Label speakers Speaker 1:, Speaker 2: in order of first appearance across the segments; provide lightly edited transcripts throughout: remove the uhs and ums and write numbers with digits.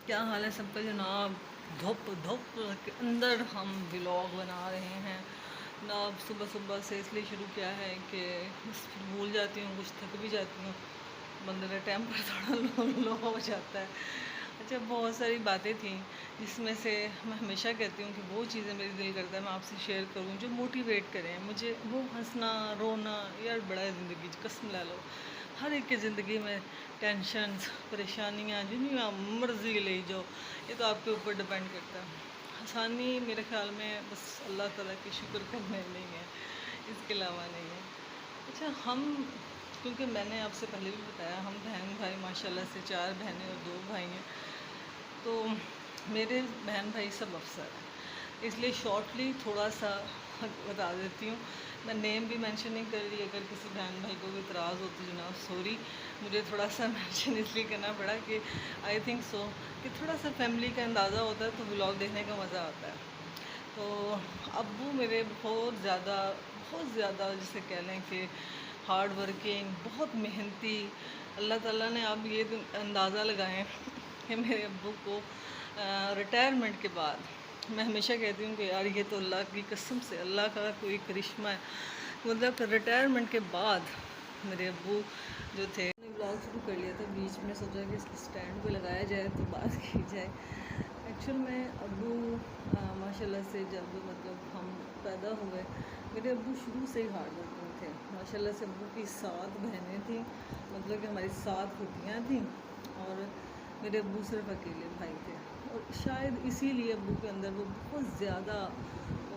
Speaker 1: کیا حال ہے سب کا جناب؟ دھوپ دھوپ کے اندر ہم ولاگ بنا رہے ہیں جناب۔ صبح صبح سے اس لیے شروع کیا ہے کہ بھول جاتی ہوں، کچھ تھک بھی جاتی ہوں، بندے کا ٹیمپر تھوڑا لو ہو جاتا ہے۔ اچھا، بہت ساری باتیں تھیں جس میں سے میں ہمیشہ کہتی ہوں کہ وہ چیزیں میری دل کرتا ہے میں آپ سے شیئر کروں جو موٹیویٹ کریں مجھے۔ وہ ہنسنا رونا یار بڑا ہے زندگی، قسم لے لو ہر ایک کی زندگی میں ٹینشنز پریشانیاں جنہیں مرضی لے جاؤ، یہ تو آپ کے اوپر ڈپینڈ کرتا ہے۔ آسانی میرے خیال میں بس اللہ تعالیٰ کی شکر کرنے نہیں ہے، اس کے علاوہ نہیں ہے۔ اچھا، ہم کیونکہ میں نے آپ سے پہلے بھی بتایا ہم بہن بھائی ماشاءاللہ سے 4 بہنیں اور 2 بھائی ہیں، تو میرے بہن بھائی سب افسر ہیں، اس لیے شارٹلی تھوڑا سا بتا دیتی ہوں۔ میں نیم بھی مینشن نہیں کر رہی، اگر کسی بہن بھائی کو بھی اعتراض ہو تو جناب سوری، مجھے تھوڑا سا مینشن اس لیے کرنا پڑا کہ آئی تھنک سو کہ تھوڑا سا فیملی کا اندازہ ہوتا ہے تو ولاگ دیکھنے کا مزہ آتا ہے۔ تو ابو میرے بہت زیادہ جسے کہہ لیں کہ ہارڈ ورکنگ، بہت محنتی۔ اللہ تعالیٰ نے اب یہ اندازہ لگائیں کہ میرے ابو کو ریٹائرمنٹ کے بعد، میں ہمیشہ کہتی ہوں کہ یار یہ تو اللہ کی قسم سے اللہ کا کوئی کرشمہ ہے، مطلب ریٹائرمنٹ کے بعد میرے ابو جو تھے ولاگ شروع کر لیا تھا، بیچ میں سوچا کہ اس کو سٹینڈ پہ لگایا جائے تو بات کی جائے۔ ایکچوئل میں ابو ماشاء اللہ سے جب مطلب ہم پیدا ہوئے، میرے ابو شروع سے ہی ہارڈ ورکنگ تھے ماشاء اللہ سے۔ ابو کی 7 بہنیں تھیں، مطلب کہ ہماری 7 پھوپھیاں تھیں اور میرے ابو صرف اکیلے بھائی تھے، اور شاید اسی لیے ابو کے اندر وہ بہت زیادہ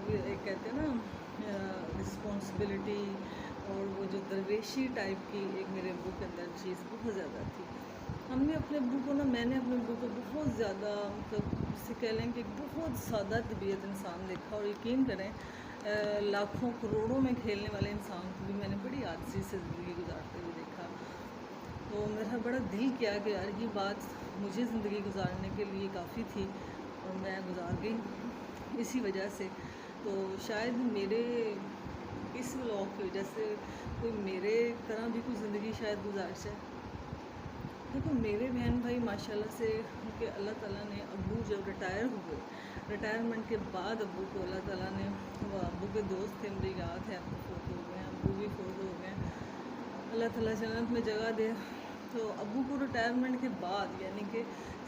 Speaker 1: ایک کہتے ہیں نا رسپانسبلٹی، اور وہ جو درویشی ٹائپ کی ایک میرے ابو کے اندر چیز بہت زیادہ تھی۔ ہم نے اپنے ابو کو میں نے اپنے ابو کو بہت زیادہ مطلب اسے کہہ لیں کہ بہت سادہ طبیعت انسان دیکھا، اور یقین کریں لاکھوں کروڑوں میں کھیلنے والے انسان کو بھی میں نے بڑی عاجزی سے زندگی گزارتے ہوئے دیکھا۔ تو میرا بڑا دل کیا کہ یار یہ بات مجھے زندگی گزارنے کے لیے کافی تھی اور میں گزار گئی اسی وجہ سے۔ تو شاید میرے اس ولاگ کی وجہ سے کوئی میرے طرح بھی کوئی زندگی شاید گزار جائے۔ دیکھو میرے بہن بھائی ماشاءاللہ سے کہ اللہ تعالیٰ نے ابو جب ریٹائر ہوئے، ریٹائرمنٹ کے بعد ابو کو اللہ تعالیٰ نے، وہ ابو کے دوست تھے مجھے یاد ہے، ابو فوت ہو گئے ہیں، ابو بھی فوت ہو گئے ہیں، اللہ تعالیٰ جنت میں جگہ دے۔ تو ابو کو ریٹائرمنٹ کے بعد یعنی کہ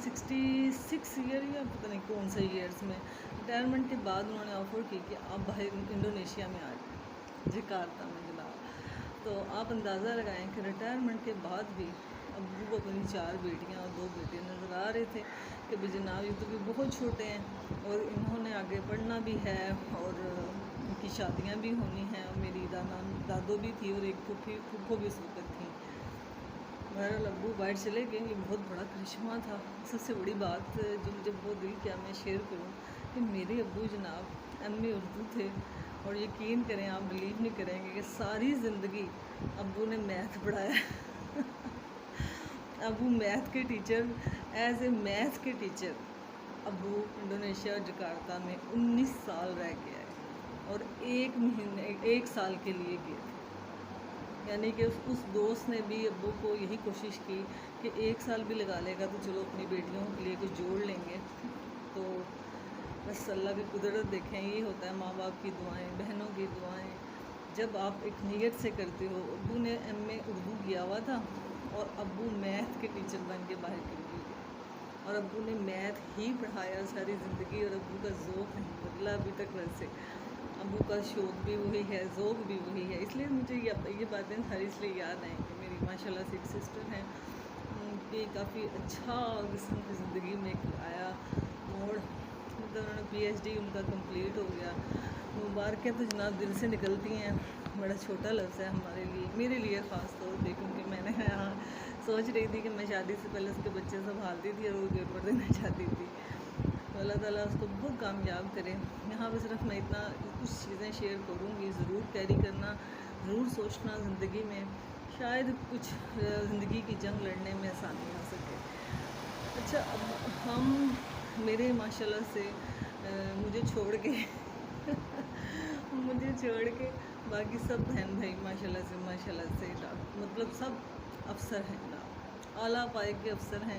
Speaker 1: 66 ایئر یا پتہ نہیں کون سے ایئرز میں ریٹائرمنٹ کے بعد انہوں نے آفر کی کہ آپ باہر انڈونیشیا میں آ جائیں، جکارتا میں جناب۔ تو آپ اندازہ لگائیں کہ ریٹائرمنٹ کے بعد بھی ابو کو اپنی 4 بیٹیاں اور 2 بیٹے نظر آ رہے تھے کہ بھی جناب یہ تو بھی بہت چھوٹے ہیں اور انہوں نے آگے پڑھنا بھی ہے اور ان کی شادیاں بھی ہونی ہیں، اور میری دادو بھی تھی اور ایک پھوپھو بھی اس وقت تھیں۔ بہرحال ابو باہر چلے گئے، یہ بہت بڑا کرشمہ تھا۔ سب سے بڑی بات جو مجھے بہت دل کیا میں شیئر کروں کہ میرے ابو جناب ایم اے اردو تھے، اور یقین کریں آپ بلیو نہیں کریں گے کہ ساری زندگی ابو نے میتھ پڑھایا ابو میتھ کے ٹیچر، ایز اے میتھ کے ٹیچر ابو انڈونیشیا جکارتا میں 19 سال رہ کے آئے، اور 1 سال کے لیے گئے تھے۔ یعنی کہ اس دوست نے بھی ابو کو یہی کوشش کی کہ 1 سال بھی لگا لے گا تو چلو اپنی بیٹیوں کے لیے کچھ جوڑ لیں گے۔ تو بس اللہ کی قدرت دیکھیں، یہ ہوتا ہے ماں باپ کی دعائیں، بہنوں کی دعائیں، جب آپ ایک نیت سے کرتے ہو۔ ابو نے ایم اے اردو کیا ہوا تھا اور ابو میتھ کے ٹیچر بن کے باہر نکل گئے، اور ابو نے میتھ ہی پڑھایا ساری زندگی، اور ابو کا ذوق نہیں بدلا ابھی تک ویسے، ابو کا شوق بھی وہی ہے، ذوق بھی وہی ہے۔ اس لیے مجھے یہ باتیں ساری اس لیے یاد آئیں کہ میری ماشاءاللہ سے ایک سسٹر ہیں کہ کافی اچھا قسم کی زندگی میں آیا موڑ، مطلب انہوں نے پی ایچ ڈی ان کا کمپلیٹ ہو گیا۔ مبارکیں تو جناب دل سے نکلتی ہیں، بڑا چھوٹا لفظ ہے ہمارے لیے، میرے لیے خاص طور پہ، کیونکہ میں نے یہاں سوچ رہی تھی کہ میں شادی سے پہلے اس کے بچے سنبھالتی تھی اور وہ پیپر دینا چاہتی تھی۔ تو اللہ تعالیٰ اس کو بہت کامیاب کرے۔ یہاں پہ صرف میں اتنا کچھ چیزیں شیئر کروں گی، ضرور کیری کرنا، ضرور سوچنا زندگی میں شاید کچھ زندگی کی جنگ لڑنے میں آسانی ہو سکے۔ اچھا، اب ہم میرے ماشاءاللہ سے مجھے چھوڑ کے باقی سب بہن بھائی ماشاءاللہ سے مطلب سب افسر ہیں، اعلیٰ پائے کے افسر ہیں۔